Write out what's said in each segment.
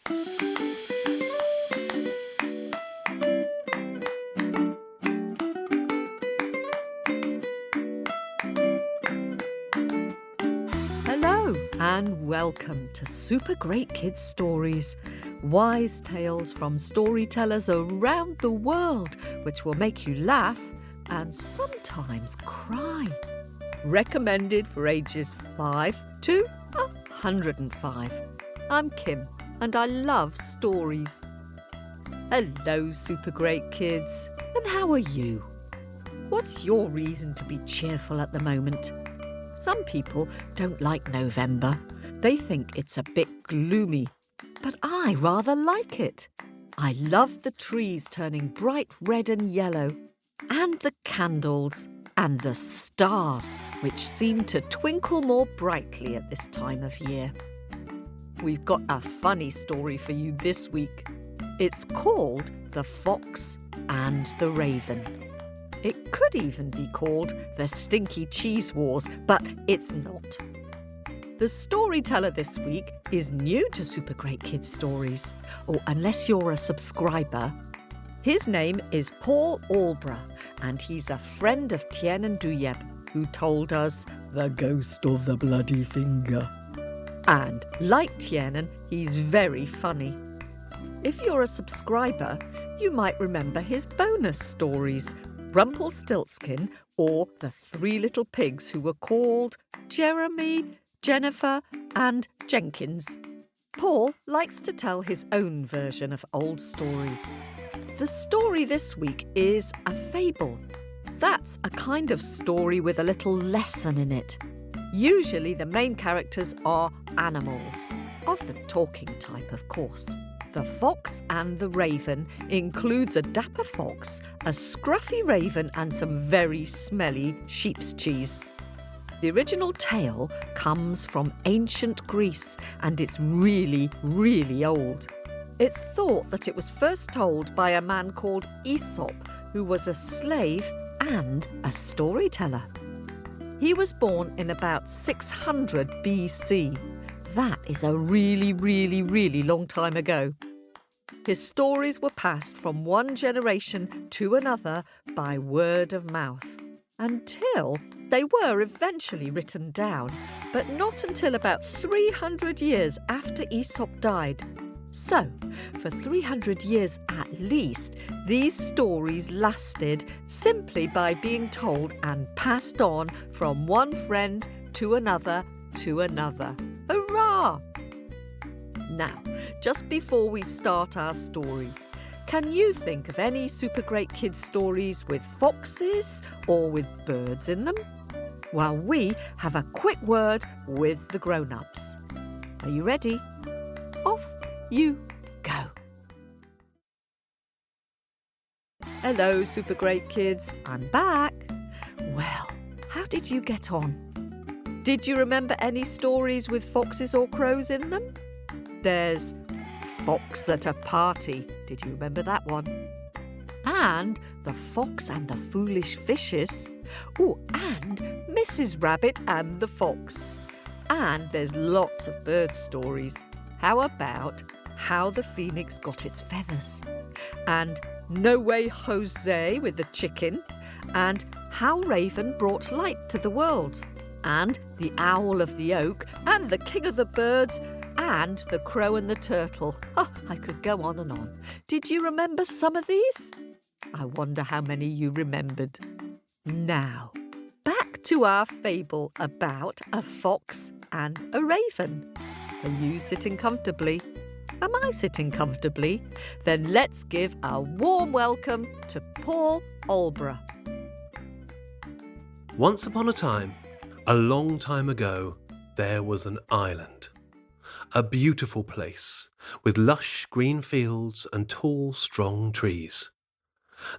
Hello and welcome to Super Great Kids Stories, wise tales from storytellers around the world which will make you laugh and sometimes cry. Recommended for ages 5 to 105. I'm Kim and I love stories. Hello Super Great Kids, and how are you? What's your reason to be cheerful at the moment? Some people don't like November. They think it's a bit gloomy, but I rather like it. I love the trees turning bright red and yellow, and the candles, and the stars, which seem to twinkle more brightly at this time of year. We've got a funny story for you this week. It's called The Fox and the Raven. It could even be called The Stinky Cheese Wars, but it's not. The storyteller this week is new to Super Great Kids Stories, or unless you're a subscriber. His name is Paul Alborough, and he's a friend of Tien and Duyeb, who told us The Ghost of the Bloody Finger. And like Tien, he's very funny. If you're a subscriber, you might remember his bonus stories, Rumpelstiltskin, or the three little pigs who were called Jeremy, Jennifer and Jenkins. Paul likes to tell his own version of old stories. The story this week is a fable. That's a kind of story with a little lesson in it. Usually the main characters are animals, of the talking type, of course. The Fox and the Raven includes a dapper fox, a scruffy raven and some very smelly sheep's cheese. The original tale comes from ancient Greece and it's really, really old. It's thought that it was first told by a man called Aesop, who was a slave and a storyteller. He was born in about 600 BC. That is a really, really, really long time ago. His stories were passed from one generation to another by word of mouth, until they were eventually written down, but not until about 300 years after Aesop died. So, for 300 years at least, these stories lasted simply by being told and passed on from one friend to another to another. Hurrah! Now, just before we start our story, can you think of any Super Great Kids stories with foxes or with birds in them? Well, we have a quick word with the grown-ups. Are you ready? Off you go. Hello, Super Great Kids. I'm back. Well, how did you get on? Did you remember any stories with foxes or crows in them? There's Fox at a Party. Did you remember that one? And The Fox and the Foolish Fishes. Oh, and Mrs. Rabbit and the Fox. And there's lots of bird stories. How about How the Phoenix Got Its Feathers? And No Way Jose with the chicken. And How Raven Brought Light to the World. And The Owl of the Oak. And The King of the Birds. And The Crow and the Turtle. Oh, I could go on and on. Did you remember some of these? I wonder how many you remembered. Now, back to our fable about a fox and a raven. Are you sitting comfortably? Am I sitting comfortably? Then let's give a warm welcome to Paul Alborough. Once upon a time, a long time ago, there was an island. A beautiful place with lush green fields and tall, strong trees.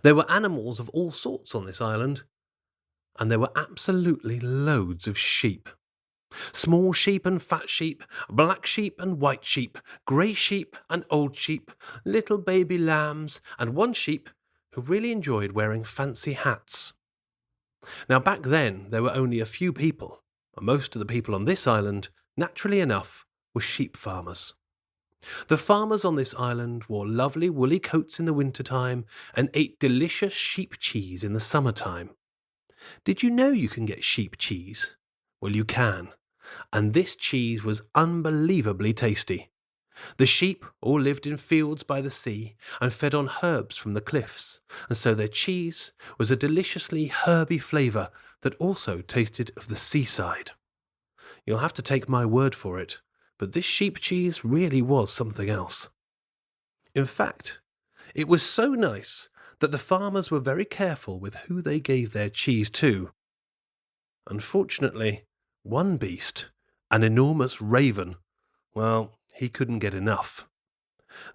There were animals of all sorts on this island, and there were absolutely loads of sheep. Small sheep and fat sheep, black sheep and white sheep, grey sheep and old sheep, little baby lambs, and one sheep who really enjoyed wearing fancy hats. Now back then there were only a few people, and most of the people on this island, naturally enough, were sheep farmers. The farmers on this island wore lovely woolly coats in the winter-time and ate delicious sheep cheese in the summer-time. Did you know you can get sheep cheese? Well, you can. And this cheese was unbelievably tasty. The sheep all lived in fields by the sea and fed on herbs from the cliffs, and so their cheese was a deliciously herby flavour that also tasted of the seaside. You'll have to take my word for it, but this sheep cheese really was something else. In fact, it was so nice that the farmers were very careful with who they gave their cheese to. Unfortunately, one beast, an enormous raven, well, he couldn't get enough.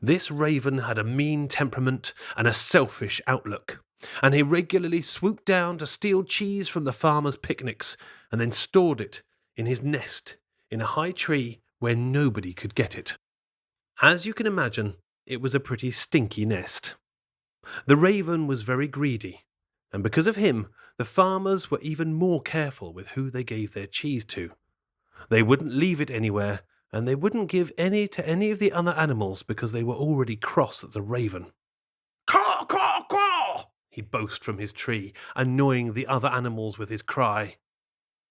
This raven had a mean temperament and a selfish outlook, and he regularly swooped down to steal cheese from the farmers' picnics and then stored it in his nest in a high tree where nobody could get it. As you can imagine, it was a pretty stinky nest. The raven was very greedy, and because of him, the farmers were even more careful with who they gave their cheese to. They wouldn't leave it anywhere, and they wouldn't give any to any of the other animals because they were already cross at the raven. "Caw, caw, caw!" he'd boast from his tree, annoying the other animals with his cry.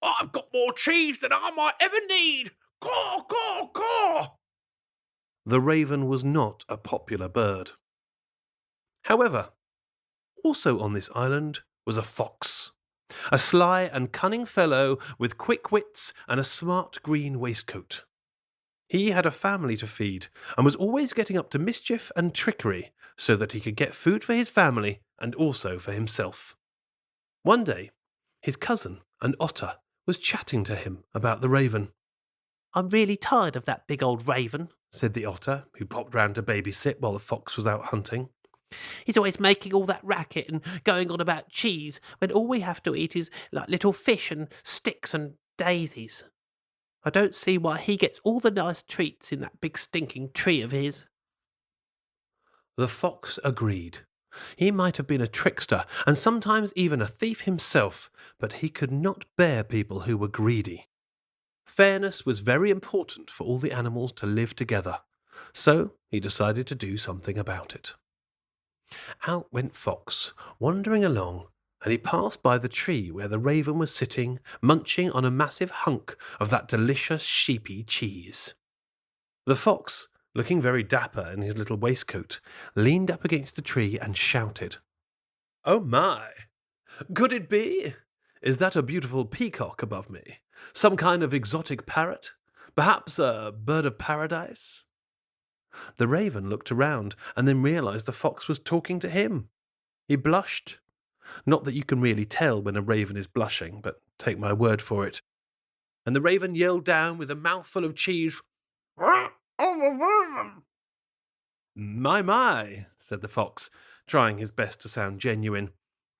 "I've got more cheese than I might ever need! Caw, caw, caw!" The raven was not a popular bird. However, also on this island was a fox, a sly and cunning fellow with quick wits and a smart green waistcoat. He had a family to feed and was always getting up to mischief and trickery so that he could get food for his family and also for himself. One day, his cousin, an otter, was chatting to him about the raven. "I'm really tired of that big old raven," said the otter, who popped round to babysit while the fox was out hunting. "He's always making all that racket and going on about cheese when all we have to eat is like little fish and sticks and daisies. I don't see why he gets all the nice treats in that big stinking tree of his." The fox agreed. He might have been a trickster and sometimes even a thief himself, but he could not bear people who were greedy. Fairness was very important for all the animals to live together, so he decided to do something about it. Out went Fox, wandering along, and he passed by the tree where the raven was sitting, munching on a massive hunk of that delicious sheepy cheese. The fox, looking very dapper in his little waistcoat, leaned up against the tree and shouted, "Oh my! Could it be? Is that a beautiful peacock above me? Some kind of exotic parrot? Perhaps a bird of paradise?" The raven looked around and then realized the fox was talking to him. He blushed. Not that you can really tell when a raven is blushing, but take my word for it. And the raven yelled down with a mouthful of cheese, "Oh, a raven!" My, said the fox, trying his best to sound genuine.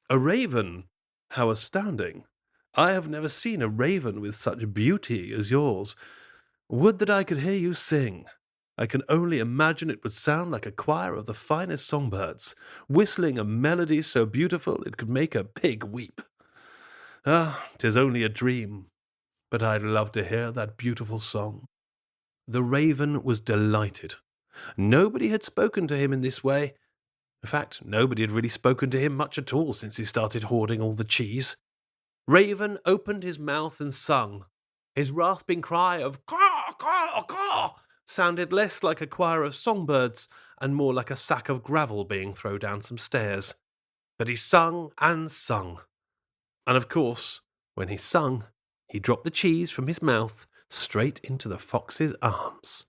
"A raven? How astounding! I have never seen a raven with such beauty as yours. Would that I could hear you sing. I can only imagine it would sound like a choir of the finest songbirds, whistling a melody so beautiful it could make a pig weep. Ah, 'tis only a dream, but I'd love to hear that beautiful song." The raven was delighted. Nobody had spoken to him in this way. In fact, nobody had really spoken to him much at all since he started hoarding all the cheese. Raven opened his mouth and sung. His rasping cry of "caw, caw, caw" sounded less like a choir of songbirds and more like a sack of gravel being thrown down some stairs. But he sung and sung. And of course, when he sung, he dropped the cheese from his mouth straight into the fox's arms.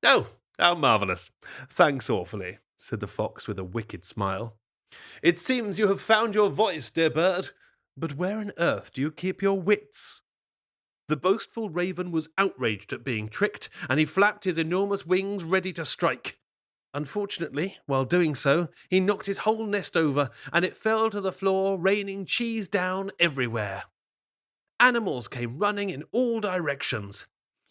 "Oh, how marvellous! Thanks awfully," said the fox with a wicked smile. "It seems you have found your voice, dear bird. But where on earth do you keep your wits?" The boastful raven was outraged at being tricked, and he flapped his enormous wings ready to strike. Unfortunately, while doing so, he knocked his whole nest over, and it fell to the floor, raining cheese down everywhere. Animals came running in all directions.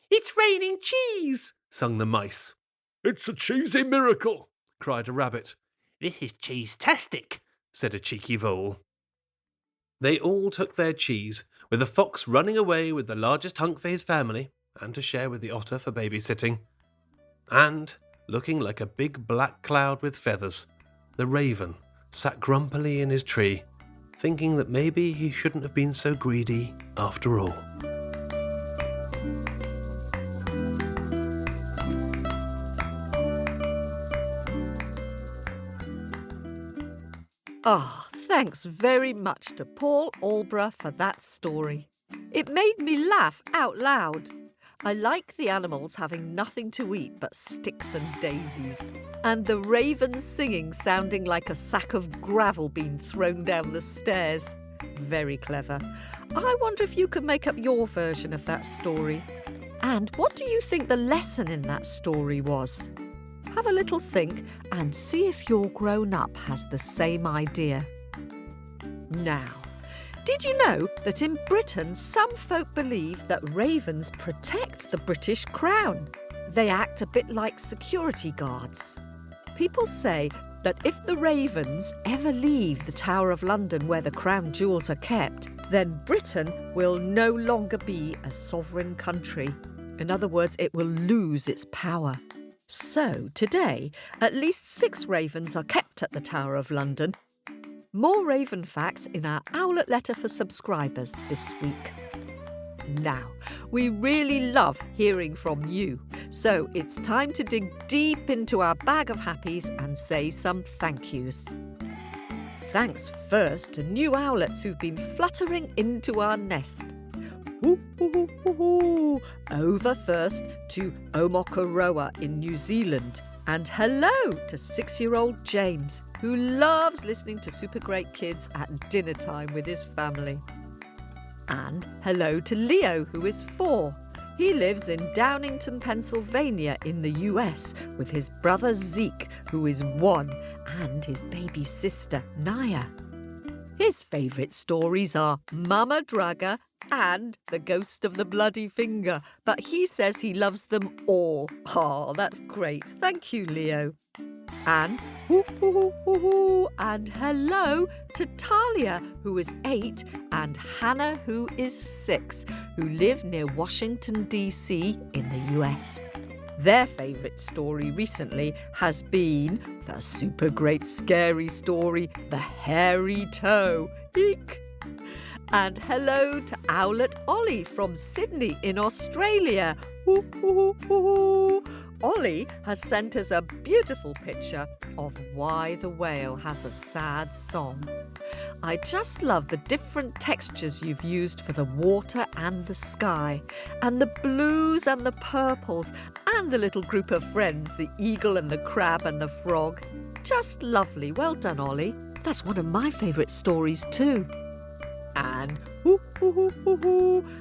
"It's raining cheese!" sung the mice. "It's a cheesy miracle!" cried a rabbit. "This is cheese-tastic!" said a cheeky vole. They all took their cheese, with the fox running away with the largest hunk for his family, and to share with the otter for babysitting. And looking like a big black cloud with feathers, the raven sat grumpily in his tree, thinking that maybe he shouldn't have been so greedy after all. Thanks very much to Paul Alborough for that story. It made me laugh out loud. I like the animals having nothing to eat but sticks and daisies, and the ravens singing sounding like a sack of gravel being thrown down the stairs. Very clever. I wonder if you could make up your version of that story. And what do you think the lesson in that story was? Have a little think and see if your grown-up has the same idea. Now, did you know that in Britain some folk believe that ravens protect the British crown? They act a bit like security guards. People say that if the ravens ever leave the Tower of London where the crown jewels are kept, then Britain will no longer be a sovereign country. In other words, it will lose its power. So today, at least 6 ravens are kept at the Tower of London. More raven facts in our Owlet letter for subscribers this week. Now, we really love hearing from you, so it's time to dig deep into our bag of happies and say some thank yous. Thanks first to new owlets who've been fluttering into our nest. Over first to Omokoroa in New Zealand. And hello to 6-year-old James, who loves listening to Super Great Kids at dinner time with his family. And hello to Leo, who is 4. He lives in Downingtown, Pennsylvania in the US with his brother Zeke, who is 1, and his baby sister Naya. His favourite stories are Mama Draga and The Ghost of the Bloody Finger, but he says he loves them all. Oh, that's great. Thank you, Leo. And and hello to Talia, who is 8, and Hannah, who is 6, who live near Washington, D.C. in the US. Their favourite story recently has been the super great scary story, The Hairy Toe. Eek! And hello to Owlet Ollie from Sydney in Australia. Ollie has sent us a beautiful picture of why the whale has a sad song. I just love the different textures you've used for the water and the sky, and the blues and the purples, and the little group of friends, the eagle and the crab and the frog. Just lovely. Well done, Ollie. That's one of my favourite stories too. And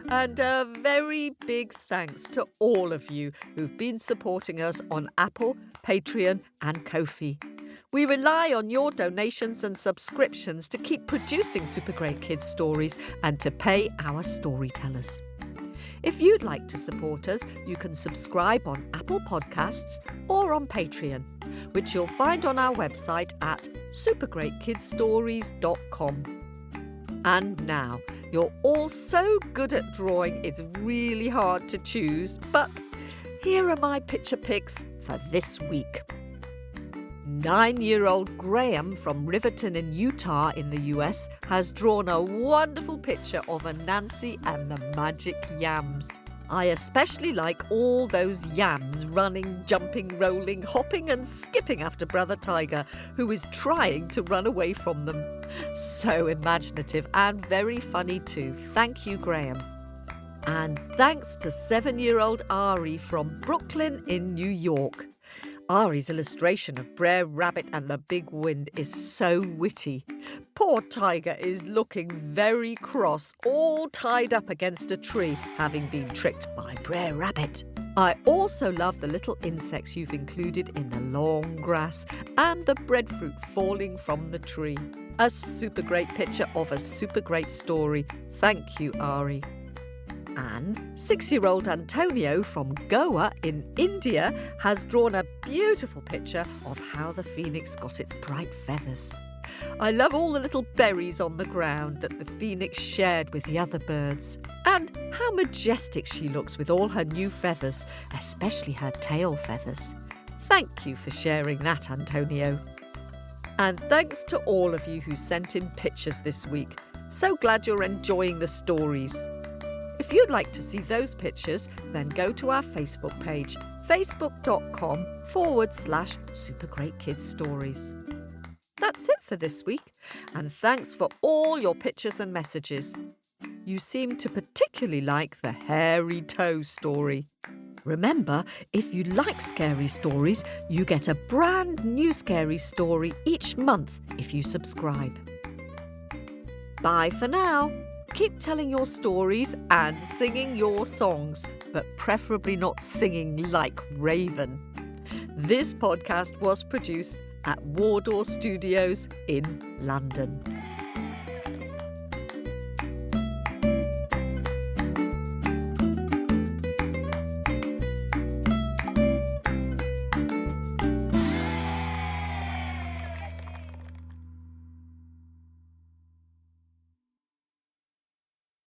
and a very big thanks to all of you who've been supporting us on Apple, Patreon and Ko-fi. We rely on your donations and subscriptions to keep producing Super Great Kids stories and to pay our storytellers. If you'd like to support us, you can subscribe on Apple Podcasts or on Patreon, which you'll find on our website at supergreatkidsstories.com. And now, you're all so good at drawing, it's really hard to choose, but here are my picture picks for this week. 9-year-old Graham from Riverton in Utah in the US has drawn a wonderful picture of Anansi and the magic yams. I especially like all those yams running, jumping, rolling, hopping and skipping after Brother Tiger, who is trying to run away from them. So imaginative and very funny too. Thank you, Graham. And thanks to 7-year-old Ari from Brooklyn in New York. Ari's illustration of Brer Rabbit and the Big Wind is so witty. Poor Tiger is looking very cross, all tied up against a tree, having been tricked by Brer Rabbit. I also love the little insects you've included in the long grass and the breadfruit falling from the tree. A super great picture of a super great story. Thank you, Ari. And 6-year-old Antonio from Goa in India has drawn a beautiful picture of how the phoenix got its bright feathers. I love all the little berries on the ground that the phoenix shared with the other birds, and how majestic she looks with all her new feathers, especially her tail feathers. Thank you for sharing that, Antonio. And thanks to all of you who sent in pictures this week. So glad you're enjoying the stories. If you'd like to see those pictures, then go to our Facebook page, facebook.com/supergreatkidsstories. That's it for this week, and thanks for all your pictures and messages. You seem to particularly like the hairy toe story. Remember, if you like scary stories, you get a brand new scary story each month if you subscribe. Bye for now. Keep telling your stories and singing your songs, but preferably not singing like Raven. This podcast was produced at Wardour Studios in London.